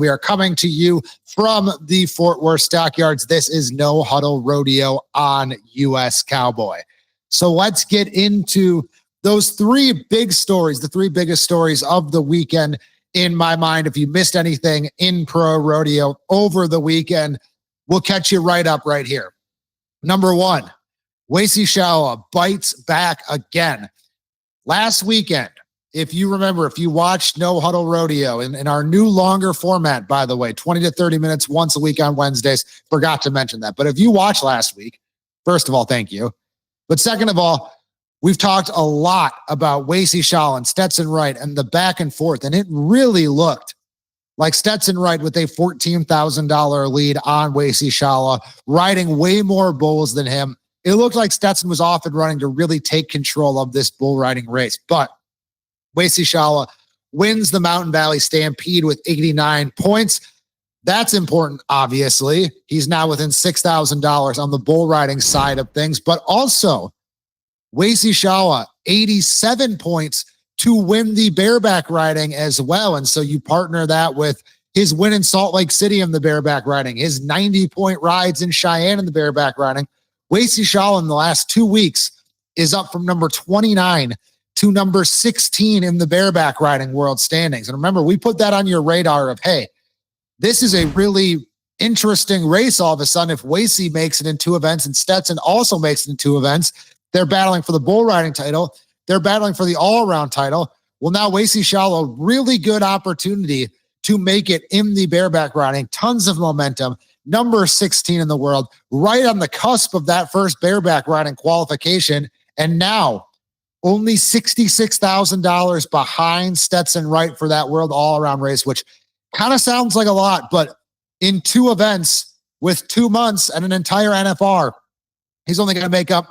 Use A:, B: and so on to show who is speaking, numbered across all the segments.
A: We are coming to you from the Fort Worth Stockyards. This is No Huddle Rodeo on US Cowboy. So let's get into those three big stories, the three biggest stories of the weekend in my mind. If you missed anything in Pro Rodeo over the weekend, we'll catch you right up right here. Number one, Wacey Schalla bites back again. Last weekend, if you remember, if you watched No Huddle Rodeo in our new longer format, by the way, 20 to 30 minutes once a week on Wednesdays, forgot to mention that. But if you watched last week, first of all, thank you. But second of all, we've talked a lot about Wacey Schalla and Stetson Wright and the back and forth, and it really looked like Stetson Wright with a $14,000 lead on Wacey Schalla, riding way more bulls than him. It looked like Stetson was off and running to really take control of this bull riding race. But Wacey Schalla wins the Mountain Valley Stampede with 89 points. That's important, obviously. He's now within $6,000 on the bull riding side of things, but also Wacey Schalla, 87 points to win the bareback riding as well. And so you partner that with his win in Salt Lake City in the bareback riding, his 90-point rides in Cheyenne in the bareback riding. Wacey Schalla in the last 2 weeks is up from number 29 to number 16 in the bareback riding world standings. And remember, we put that on your radar of, hey, this is a really interesting race all of a sudden. If Wacey makes it in 2 events and Stetson also makes it in 2 events, they're battling for the bull riding title. They're battling for the all-around title. Well, now Wacey Schalla, really good opportunity to make it in the bareback riding. Tons of momentum. Number 16 in the world, right on the cusp of that first bareback riding qualification. And now only $66,000 behind Stetson Wright for that world all-around race, which kind of sounds like a lot, but in 2 events with 2 months and an entire NFR, he's only going to make up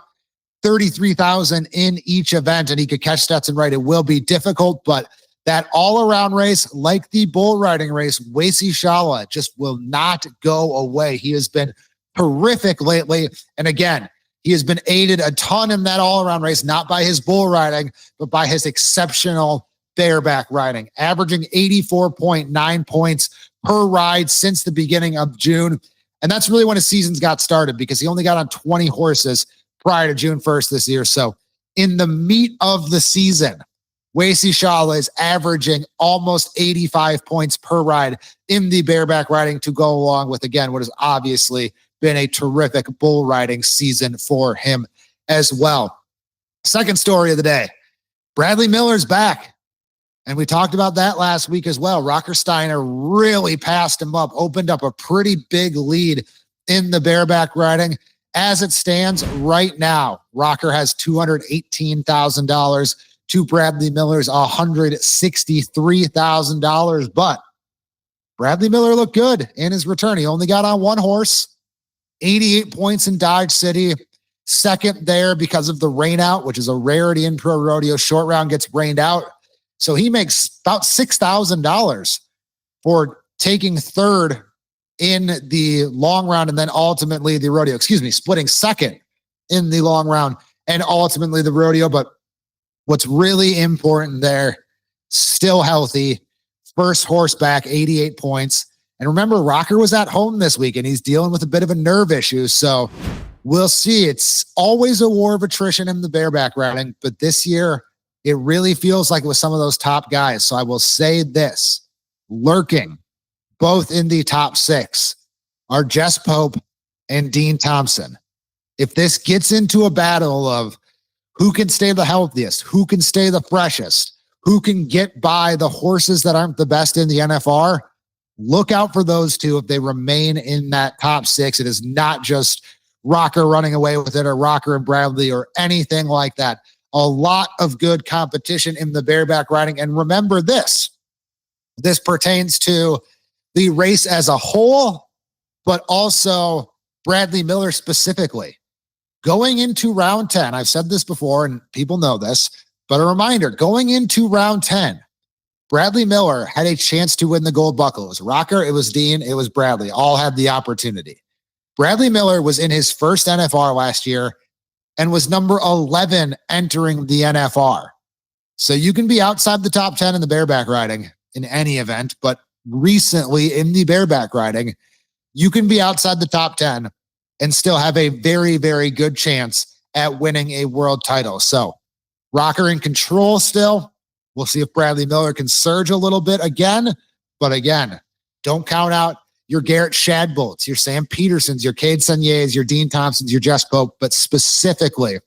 A: $33,000 in each event, and he could catch Stetson Wright. It will be difficult, but that all-around race, like the bull riding race, Wacey Schalla just will not go away. He has been terrific lately, and again, he has been aided a ton in that all-around race, not by his bull riding, but by his exceptional bareback riding, averaging 84.9 points per ride since the beginning of June. And that's really when his seasons got started, because he only got on 20 horses prior to June 1st this year. So in the meat of the season, Wacey Schalla is averaging almost 85 points per ride in the bareback riding to go along with, again, what has obviously been a terrific bull riding season for him as well. Second story of the day, Bradlee Miller's back. And we talked about that last week as well. Rocker Steiner really passed him up, opened up a pretty big lead in the bareback riding. As it stands right now, Rocker has $218,000 to Bradlee Miller's $163,000. But Bradlee Miller looked good in his return. He only got on 1 horse, 88 points in Dodge City, second there because of the rain out, which is a rarity in Pro Rodeo. Short round gets rained out. So he makes about $6,000 for taking third in the long round and then ultimately the rodeo, splitting second in the long round and ultimately the rodeo. But what's really important there, still healthy, first horse back, 88 points. And remember, Rocker was at home this week and he's dealing with a bit of a nerve issue. So we'll see. It's always a war of attrition in the bareback riding, but this year it really feels like it was some of those top guys. So I will say this, lurking both in the top 6 are Jess Pope and Dean Thompson. If this gets into a battle of who can stay the healthiest, who can stay the freshest, who can get by the horses that aren't the best in the NFR, look out for those two if they remain in that top 6. It is not just Rocker running away with it or Rocker and Bradlee or anything like that. A lot of good competition in the bareback riding. And remember this pertains to the race as a whole, but also Bradlee Miller specifically. Going into round 10, I've said this before and people know this, but a reminder, going into round 10, Bradlee Miller had a chance to win the gold buckle. It was Rocker, it was Dean, it was Bradlee, all had the opportunity. Bradlee Miller was in his first NFR last year and was number 11 entering the NFR. So you can be outside the top 10 in the bareback riding in any event, but recently in the bareback riding, you can be outside the top 10 and still have a very, very good chance at winning a world title. So Rocker in control still. We'll see if Bradlee Miller can surge a little bit again. But again, don't count out your Garrett Shadbolts, your Sam Petersons, your Cade Seniers, your Dean Thompsons, your Jess Pope. But specifically,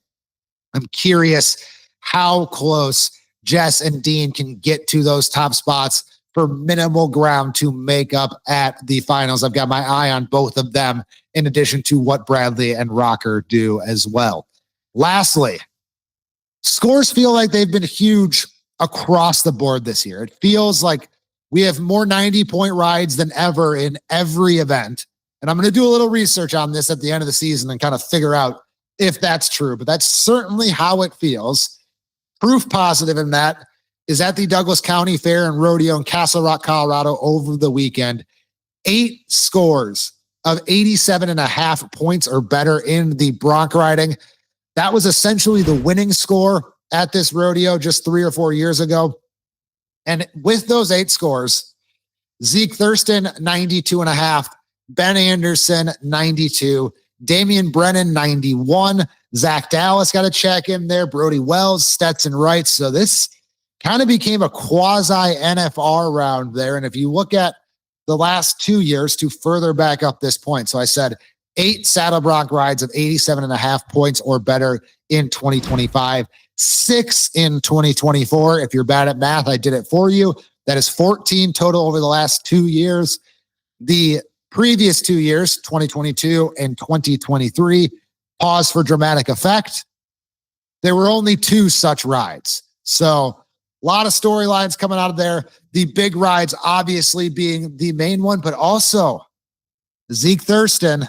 A: I'm curious how close Jess and Dean can get to those top spots for minimal ground to make up at the finals. I've got my eye on both of them, in addition to what Bradlee and Rocker do as well. Lastly, scores feel like they've been huge across the board this year. It feels like we have more 90-point rides than ever in every event. And I'm going to do a little research on this at the end of the season and kind of figure out if that's true. But that's certainly how it feels. Proof positive in that is at the Douglas County Fair and Rodeo in Castle Rock, Colorado over the weekend. 8 scores of 87.5 points or better in the bronc riding. That was essentially the winning score at this rodeo just 3 or 4 years ago. And with those 8 scores, Zeke Thurston, 92.5, Ben Anderson, 92, Damian Brennan, 91, Zach Dallas got a check in there, Brody Wells, Stetson Wright. So this kind of became a quasi NFR round there. And if you look at the last 2 years to further back up this point, so I said 8 saddle bronc rides of 87.5 points or better in 2025, 6 in 2024. If you're bad at math, I did it for you. That is 14 total over the last 2 years. The previous 2 years, 2022 and 2023, pause for dramatic effect. There were only 2 such rides. So a lot of storylines coming out of there. The big rides obviously being the main one, but also Zeke Thurston.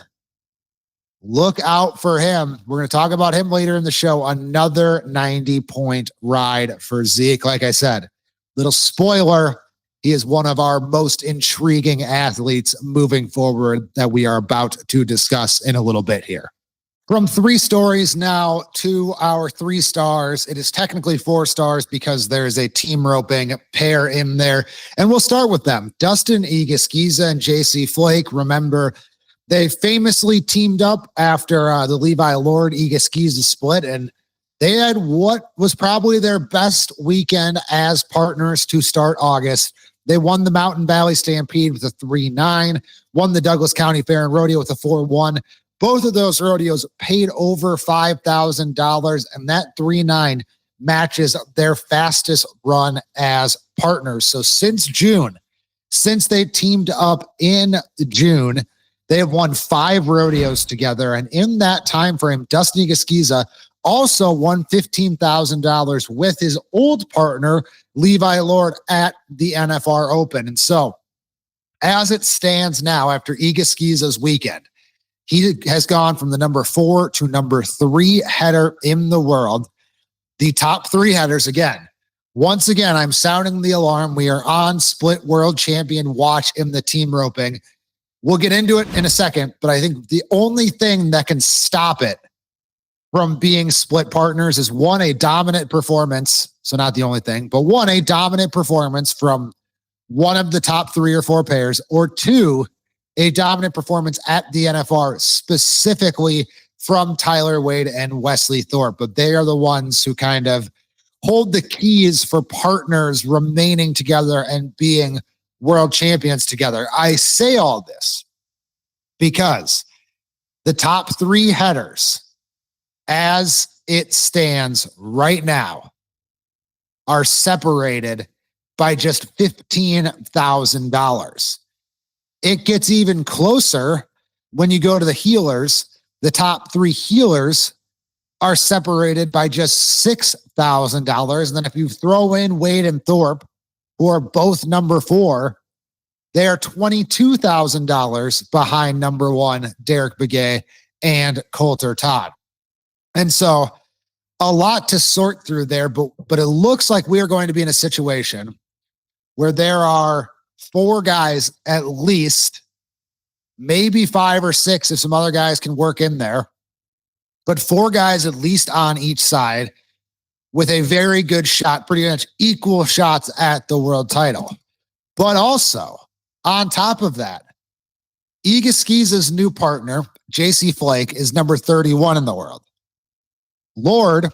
A: Look out for him. We're going to talk about him later in the show. Another 90-point ride for Zeke. Like I said, little spoiler, he is one of our most intriguing athletes moving forward that we are about to discuss in a little bit here. From 3 stories now to our 3 stars. It is technically 4 stars because there's a team roping pair in there. And we'll start with them. Dustin Egusquiza and JC Flake. Remember, they famously teamed up after the Levi Lord Egusquiza split, and they had what was probably their best weekend as partners to start August. They won the Mountain Valley Stampede with a 3-9, won the Douglas County Fair and Rodeo with a 4-1. Both of those rodeos paid over $5,000, and that 3-9 matches their fastest run as partners. So since June, since they teamed up in June, they have won 5 rodeos together. And in that time frame, Dustin Egusquiza also won $15,000 with his old partner, Levi Lord, at the NFR Open. And so as it stands now, after Egusquiza's weekend, he has gone from the number 4 to number 3 header in the world. The top 3 headers, again, once again, I'm sounding the alarm. We are on split world champion watch in the team roping. We'll get into it in a second, but I think the only thing that can stop it from being split partners is 1, a dominant performance. So not the only thing, but 1, a dominant performance from one of the top 3 or 4 pairs, or 2, a dominant performance at the NFR, specifically from Tyler Wade and Wesley Thorpe. But they are the ones who kind of hold the keys for partners remaining together and being world champions together. I say all this because the top 3 headers, as it stands right now, are separated by just $15,000. It gets even closer when you go to the heelers. The top 3 heelers are separated by just $6,000. And then if you throw in Wade and Thorpe, who are both number 4, they are $22,000 behind number 1, Derek Begay and Coulter Todd. And so a lot to sort through there, but it looks like we are going to be in a situation where there are 4 guys at least, maybe 5 or 6 if some other guys can work in there, but 4 guys at least on each side with a very good shot, pretty much equal shots at the world title. But also, On top of that, Egusquiza's new partner, JC Flake, is number 31 in the world. Lord,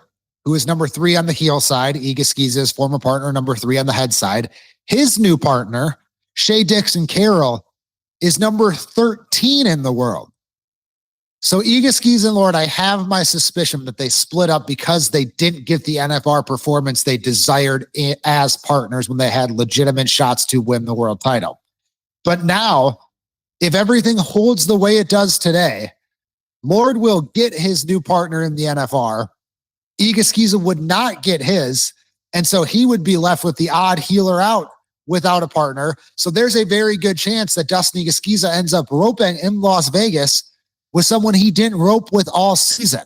A: who is number 3 on the heel side, Egusquiza's former partner, number 3 on the head side. His new partner, Shea Dixon Carroll, is number 13 in the world. So Egusquiza and Lord, I have my suspicion that they split up because they didn't get the NFR performance they desired as partners when they had legitimate shots to win the world title. But now, if everything holds the way it does today, Lord will get his new partner in the NFR. Egusquiza would not get his, and so he would be left with the odd healer out without a partner. So there's a very good chance that Dustin Egusquiza ends up roping in Las Vegas with someone he didn't rope with all season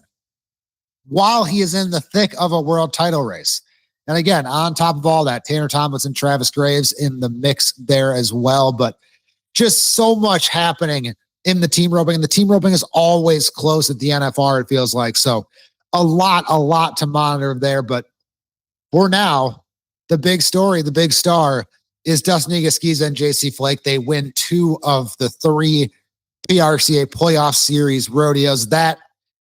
A: while he is in the thick of a world title race. And again, on top of all that, Tanner Tomlinson, Travis Graves in the mix there as well. But just so much happening in the team roping. And the team roping is always close at the NFR, it feels like. So a lot to monitor there. But for now, the big story, the big star is Dustin Egusquiza and JC Flake. They win 2 of the 3 PRCA playoff series rodeos. That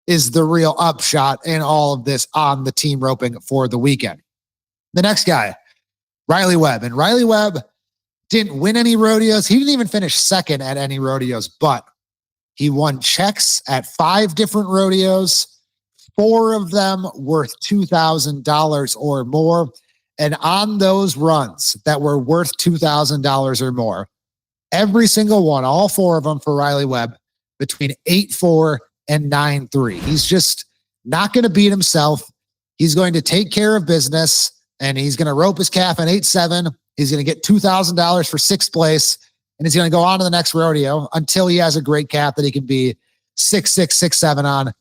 A: is the real upshot in all of this on the team roping for the weekend. The next guy, Riley Webb. And Riley Webb didn't win any rodeos. He didn't even finish second at any rodeos, but he won checks at 5 different rodeos, 4 of them worth $2,000 or more. And on those runs that were worth $2,000 or more, every single one, all 4 of them for Riley Webb, between 8-4 and 9-3. He's just not going to beat himself. He's going to take care of business, and he's going to rope his calf at 8-7. He's going to get $2,000 for 6th place, and he's going to go on to the next rodeo until he has a great calf that he can be 6-6, 6-7 on,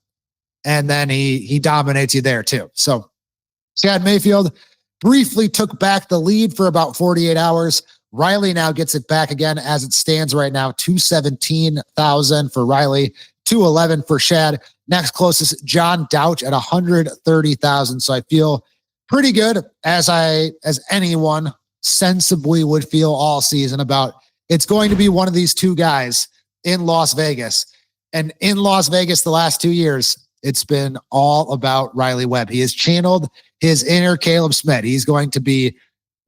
A: and then he dominates you there too. So Chad Mayfield briefly took back the lead for about 48 hours. Riley now gets it back again as it stands right now, 217,000 for Riley, 211 for Shad. Next closest, John Douch at 130,000. So I feel pretty good as anyone sensibly would feel all season about it's going to be one of these 2 guys in Las Vegas. And in Las Vegas the last 2 years, it's been all about Riley Webb. He has channeled his inner Caleb Smith. He's going to be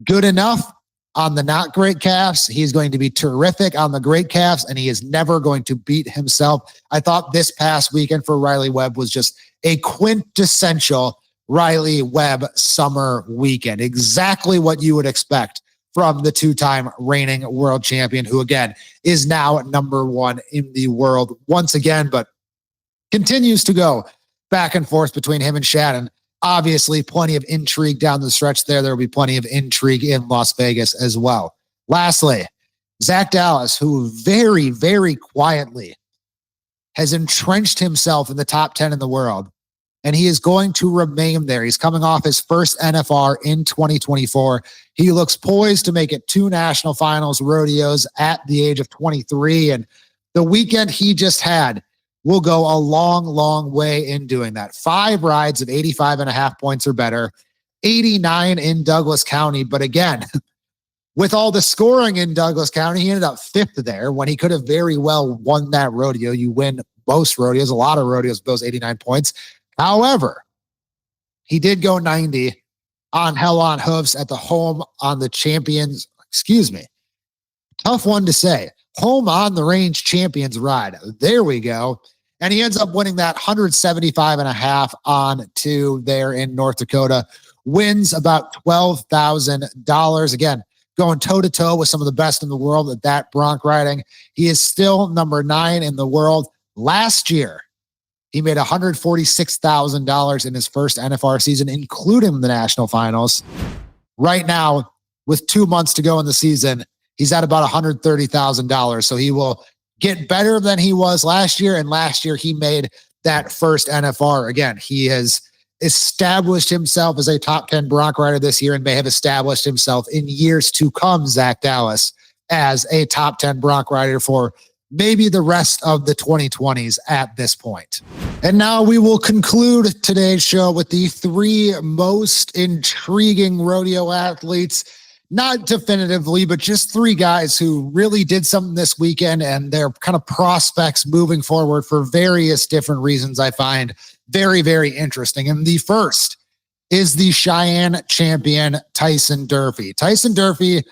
A: good enough on the not great calves. He's going to be terrific on the great calves, and he is never going to beat himself. I thought this past weekend for Riley Webb was just a quintessential Riley Webb summer weekend. Exactly what you would expect from the 2-time reigning world champion, who again is now number 1 in the world once again, but continues to go back and forth between him and Shannon. Obviously, plenty of intrigue down the stretch there. There will be plenty of intrigue in Las Vegas as well. Lastly, Zach Dallas, who very, very quietly has entrenched himself in the top 10 in the world, and he is going to remain there. He's coming off his first NFR in 2024. He looks poised to make it 2 national finals rodeos at the age of 23, and the weekend he just had will go a long way in doing that. 5 rides of 85.5 points or better, 89 in Douglas County. But again, with all the scoring in Douglas County, he ended up 5th there when he could have very well won that rodeo. You win most rodeos, a lot of rodeos with those 89 points. However, he did go 90 on Hell on Hoofs at the home on the champions. Tough one to say. Home on the range champions ride. There we go. And he ends up winning that 175.5 on 2 there in North Dakota. Wins about $12,000. Again, going toe-to-toe with some of the best in the world at that bronc riding. He is still number 9 in the world. Last year, he made $146,000 in his first NFR season, including the national finals. Right now, with 2 months to go in the season, he's at about $130,000. So he will get better than he was last year. And last year he made that first NFR. Again, he has established himself as a top 10 bronc rider this year and may have established himself in years to come, Zach Dallas, as a top 10 bronc rider for maybe the rest of the 2020s at this point. And now we will conclude today's show with the 3 most intriguing rodeo athletes not definitively, but just three guys who really did something this weekend, and they're kind of prospects moving forward for various different reasons I find very, very interesting. And the first is the Cheyenne champion, Tyson Durfey. Tyson Durfey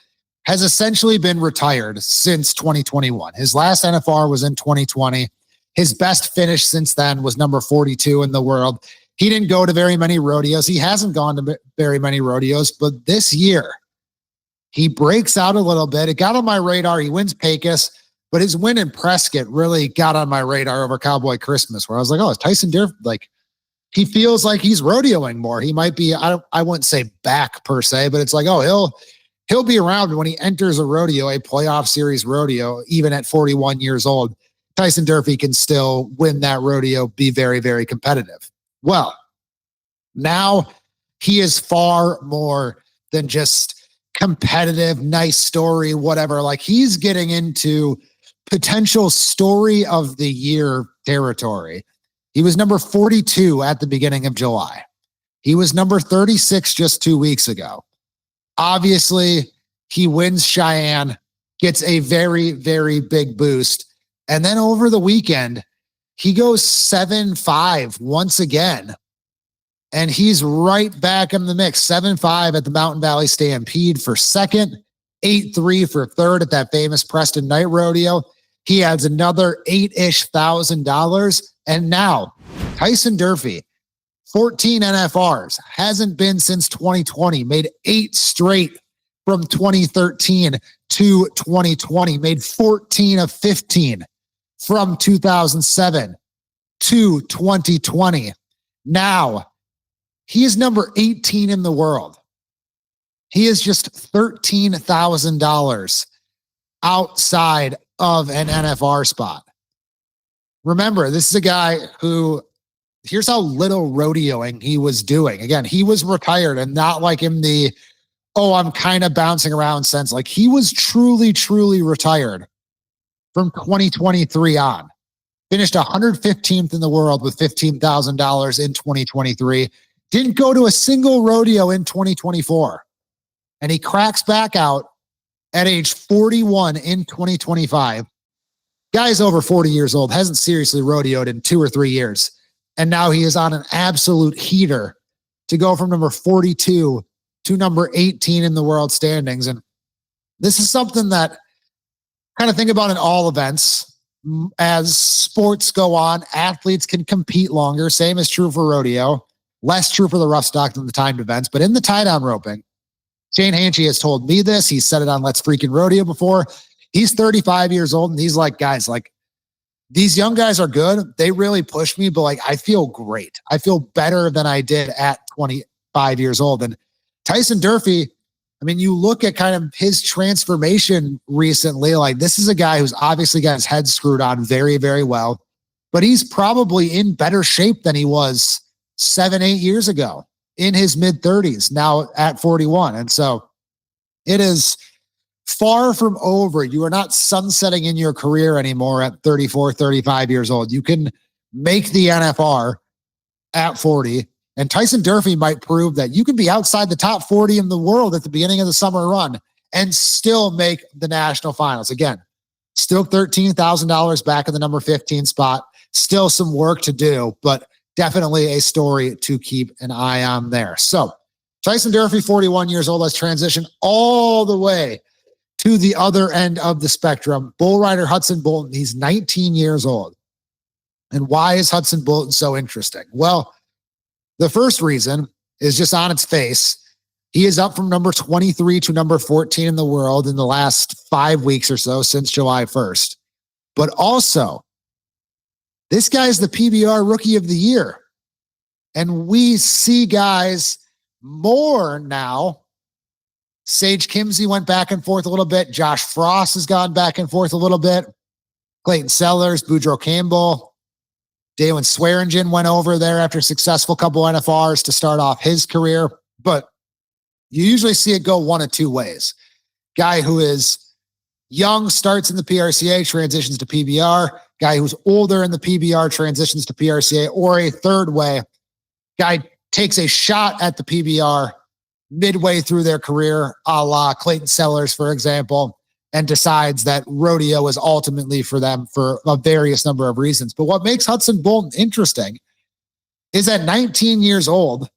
A: has essentially been retired since 2021. His last NFR was in 2020. His best finish since then was number 42 in the world. He didn't go to very many rodeos. He hasn't gone to very many rodeos, but this year he breaks out a little bit. It got on my radar. He wins Pecos, but his win in Prescott really got on my radar over Cowboy Christmas, where I was like, oh, is Tyson Durfey, like, he feels like he's rodeoing more. He might be, I wouldn't say back per se, but it's like, oh, he'll be around when he enters a rodeo, a playoff series rodeo, even at 41 years old. Tyson Durfey can still win that rodeo, be very, very competitive. Well, now he is far more than just competitive, nice story, whatever. Like, he's getting into potential story of the year territory. He was number 42 at the beginning of July. He was number 36 just 2 weeks ago. Obviously, he wins Cheyenne, gets a very, very big boost. And then over the weekend, he goes 7-5 once again. And he's right back in the mix. 7-5 at the Mountain Valley Stampede for second, 8-3 for third at that famous Preston Night Rodeo. He adds another $8,000. And now Tyson Durfey, 14 NFRs, hasn't been since 2020, made 8 straight from 2013 to 2020, made 14 of 15 from 2007 to 2020. Now he is number 18 in the world. He is just $13,000 outside of an NFR spot. Remember, this is a guy who, here's how little rodeoing he was doing. Again, he was retired, and not like in the, oh, I'm kind of bouncing around sense. Like, he was truly, truly retired from 2023 on. Finished 115th in the world with $15,000 in 2023. Didn't go to a single rodeo in 2024. And he cracks back out at age 41 in 2025. Guy's over 40 years old, hasn't seriously rodeoed in 2 or 3 years. And now he is on an absolute heater to go from number 42 to number 18 in the world standings. And this is something that kind of think about in all events. As sports go on, athletes can compete longer. Same is true for rodeo. Less true for the rough stock than the timed events. But in the tie-down roping, Shane Hanchy has told me this. He's said it on Let's Freaking Rodeo before. He's 35 years old, and he's like, guys, like, these young guys are good. They really push me, but like, I feel great. I feel better than I did at 25 years old. And Tyson Durfey, I mean, you look at kind of his transformation recently, like, this is a guy who's obviously got his head screwed on very, very well, but he's probably in better shape than he was 7-8 years ago in his mid 30s, now at 41. And so it is far from over. You are not sunsetting in your career anymore at 34, 35 years old. You can make the NFR at 40. And Tyson Durfey might prove that you can be outside the top 40 in the world at the beginning of the summer run and still make the national finals. Again, still $13,000 back in the number 15 spot. Still some work to do, but definitely a story to keep an eye on there. So Tyson Durfey, 41 years old, has transitioned all the way to the other end of the spectrum. Bull rider Hudson Bolton, he's 19 years old. And why is Hudson Bolton so interesting? Well, the first reason is just on its face. He is up from number 23 to number 14 in the world in the last 5 weeks or so since July 1st. But also, this guy's the PBR Rookie of the Year. And we see guys more now. Sage Kimsey went back and forth a little bit. Josh Frost has gone back and forth a little bit. Clayton Sellers, Boudreaux Campbell. Dalen Swearingen went over there after a successful couple NFRs to start off his career. But you usually see it go one of two ways. Guy who is young starts in the PRCA, transitions to PBR. Guy who's older in the PBR transitions to PRCA. Or a third way, guy takes a shot at the PBR, midway through their career, a la Clayton Sellers, for example, and decides that rodeo is ultimately for them for a various number of reasons. But what makes Hudson Bolton interesting is at 19 years old,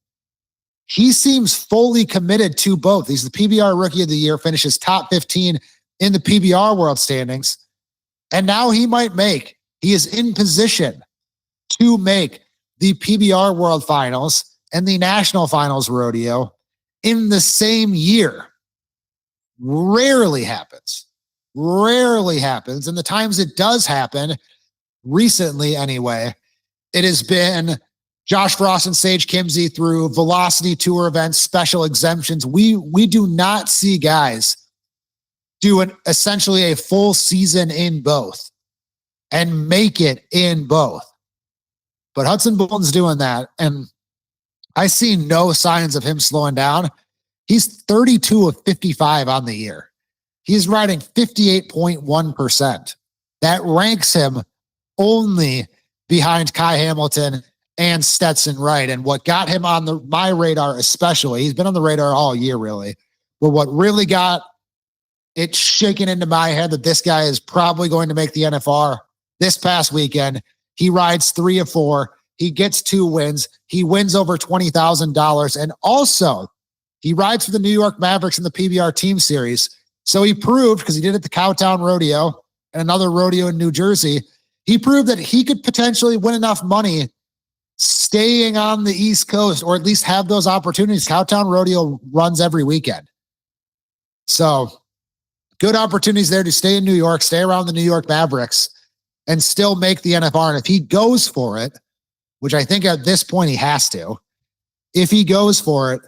A: he seems fully committed to both. He's the PBR Rookie of the Year, finishes top 15 in the PBR World Standings. And now he is in position to make the PBR World Finals and the National Finals Rodeo in the same year. Rarely happens. And the times it does happen, recently anyway, it has been Josh Frost and Sage Kimsey through Velocity Tour events, special exemptions. We do not see guys do essentially a full season in both and make it in both. But Hudson Bolton's doing that, and I see no signs of him slowing down. He's 32 of 55 on the year. He's riding 58.1%. That ranks him only behind Kai Hamilton and Stetson Wright. And what got him on my radar especially, he's been on the radar all year really, but what really got it shaken into my head that this guy is probably going to make the NFR this past weekend, he rides 3 of 4. He gets 2 wins. He wins over $20,000. And also, he rides for the New York Mavericks in the PBR Team Series. So he proved, because he did it at the Cowtown Rodeo and another rodeo in New Jersey, he proved that he could potentially win enough money staying on the East Coast, or at least have those opportunities. Cowtown Rodeo runs every weekend. So good opportunities there to stay in New York, stay around the New York Mavericks, and still make the NFR. And if he goes for it, which I think at this point he has to, if he goes for it,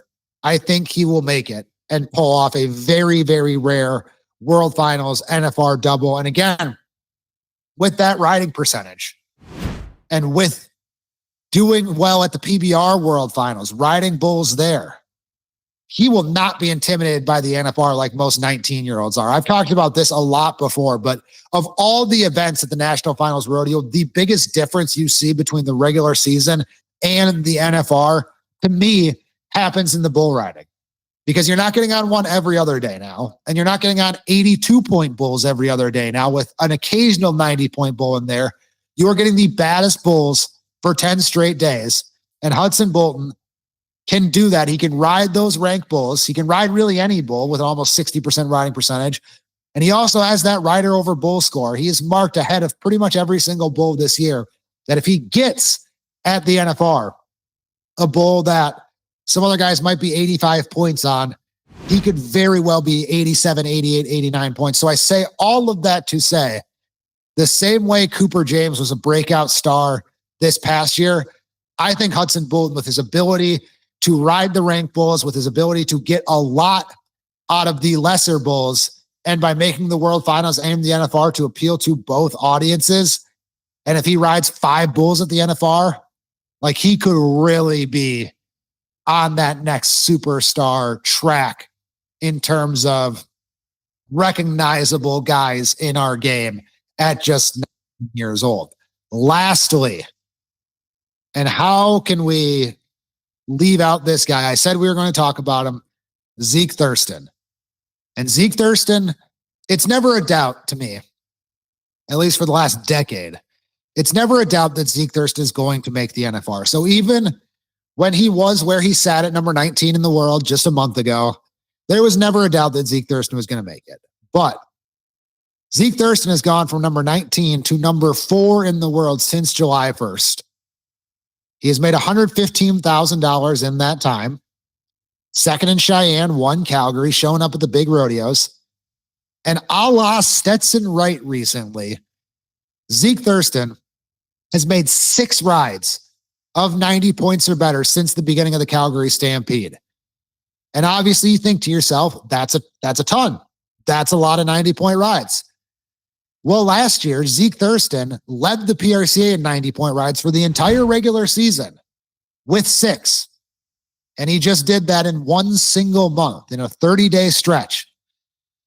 A: I think he will make it and pull off a very, very rare World Finals NFR double. And again, with that riding percentage and with doing well at the PBR World Finals, riding bulls there, he will not be intimidated by the NFR like most 19-year-olds are. I've talked about this a lot before, but of all the events at the National Finals Rodeo, the biggest difference you see between the regular season and the NFR, to me, happens in the bull riding. Because you're not getting on one every other day now, and you're not getting on 82-point bulls every other day now with an occasional 90-point bull in there. You are getting the baddest bulls for 10 straight days, and Hudson Bolton can do that. He can ride those rank bulls. He can ride really any bull with almost 60% riding percentage, and he also has that rider over bull score. He is marked ahead of pretty much every single bull this year, that if he gets at the NFR, a bull that some other guys might be 85 points on, he could very well be 87, 88, 89 points. So I say all of that to say, the same way Cooper James was a breakout star this past year, I think Hudson Bolton, with his ability to ride the rank bulls, with his ability to get a lot out of the lesser bulls, and by making the World Finals and the NFR to appeal to both audiences, and if he rides 5 bulls at the NFR, like, he could really be on that next superstar track in terms of recognizable guys in our game at just 19 years old. Lastly, and how can we leave out this guy? I said we were going to talk about him, Zeke Thurston. And Zeke Thurston, it's never a doubt to me, at least for the last decade, it's never a doubt that Zeke Thurston is going to make the NFR. So even when he was where he sat at number 19 in the world just a month ago, there was never a doubt that Zeke Thurston was going to make it. But Zeke Thurston has gone from number 19 to number 4 in the world since July 1st. He has made $115,000 in that time. Second in Cheyenne, 1 Calgary, showing up at the big rodeos. And a la Stetson Wright recently, Zeke Thurston has made 6 rides of 90 points or better since the beginning of the Calgary Stampede. And obviously you think to yourself, that's a ton. That's a lot of 90-point rides. Well, last year, Zeke Thurston led the PRCA in 90-point rides for the entire regular season with 6. And he just did that in one single month, in a 30-day stretch.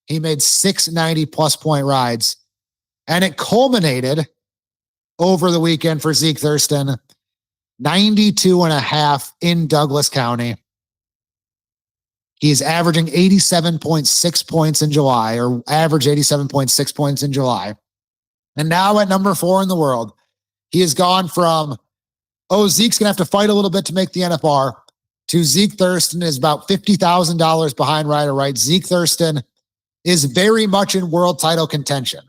A: He made 6 90-plus point rides. And it culminated over the weekend for Zeke Thurston, 92.5 in Douglas County. He's averaging 87.6 points in July, or average 87.6 points in July. And now at number 4 in the world, he has gone from, Zeke's going to have to fight a little bit to make the NFR, to Zeke Thurston is about $50,000 behind Riley Webb. Zeke Thurston is very much in world title contention.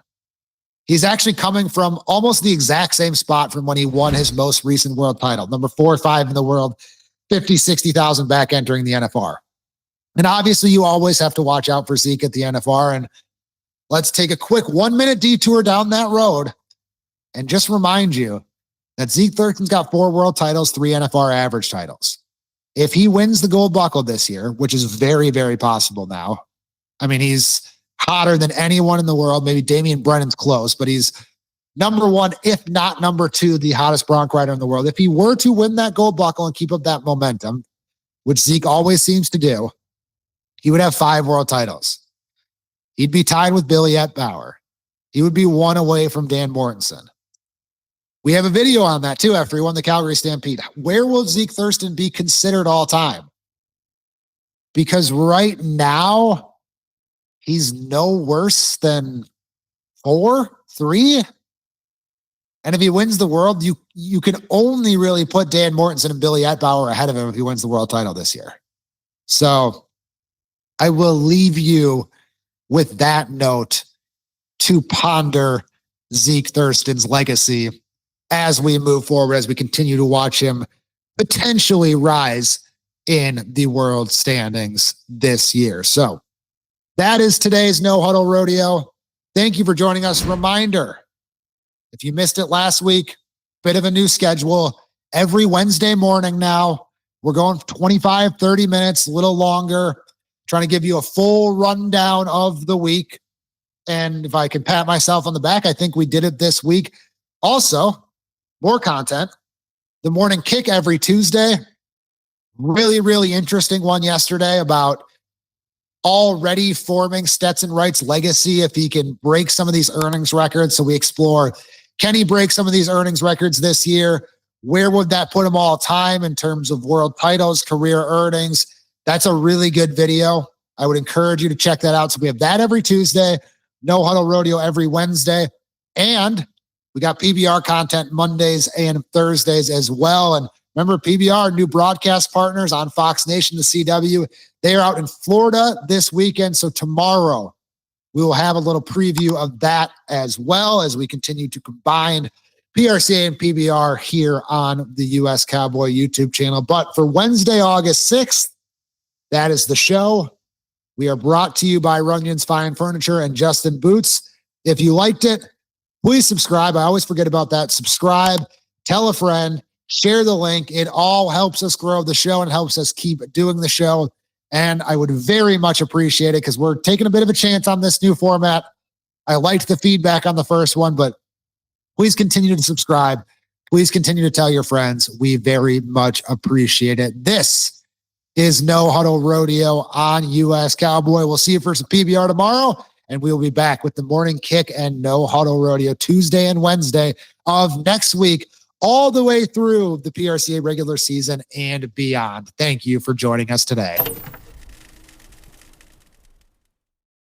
A: He's actually coming from almost the exact same spot from when he won his most recent world title. Number 4 or 5 in the world, 50, 60,000 back entering the NFR. And obviously you always have to watch out for Zeke at the NFR. And let's take a quick 1-minute detour down that road and just remind you that Zeke Thurston's got 4 world titles, 3 NFR average titles. If he wins the gold buckle this year, which is very, very possible now, I mean, he's hotter than anyone in the world. Maybe Damian Brennan's close, but he's number 1, if not number 2, the hottest bronc rider in the world. If he were to win that gold buckle and keep up that momentum, which Zeke always seems to do, he would have 5 world titles. He'd be tied with Billy Ettbauer. He would be 1 away from Dan Mortensen. We have a video on that too after he won the Calgary Stampede. Where will Zeke Thurston be considered all time? Because right now, he's no worse than 4, 3. And if he wins the world, you can only really put Dan Mortensen and Billy Ettbauer ahead of him if he wins the world title this year. So I will leave you with that note to ponder Zeke Thurston's legacy as we move forward, as we continue to watch him potentially rise in the world standings this year. So that is today's No Huddle Rodeo. Thank you for joining us. Reminder, if you missed it last week, bit of a new schedule. Every Wednesday morning now, we're going 25, 30 minutes, a little longer, trying to give you a full rundown of the week. And if I can pat myself on the back, I think we did it this week. Also, more content. The morning kick every Tuesday. Really, really interesting one yesterday about already forming Stetson Wright's legacy if he can break some of these earnings records. So we explore, can he break some of these earnings records this year? Where would that put him all time in terms of world titles, career earnings? That's a really good video. I would encourage you to check that out. So we have that every Tuesday, No Huddle Rodeo every Wednesday, and we got PBR content Mondays and Thursdays as well. And remember, PBR, new broadcast partners on Fox Nation, the CW. They are out in Florida this weekend. So tomorrow we will have a little preview of that as well as we continue to combine PRCA and PBR here on the US Cowboy YouTube channel. But for Wednesday, August 6th, that is the show. We are brought to you by Runyon's Fine Furniture and Justin Boots. If you liked it, please subscribe. I always forget about that. Subscribe, tell a friend, share the link. It all helps us grow the show and helps us keep doing the show. And I would very much appreciate it because we're taking a bit of a chance on this new format. I liked the feedback on the first one, but please continue to subscribe. Please continue to tell your friends. We very much appreciate it. This is No Huddle Rodeo on US Cowboy. We'll see you for some PBR tomorrow, and we'll be back with the morning kick and No Huddle Rodeo Tuesday and Wednesday of next week, all the way through the PRCA regular season and beyond. Thank you for joining us today.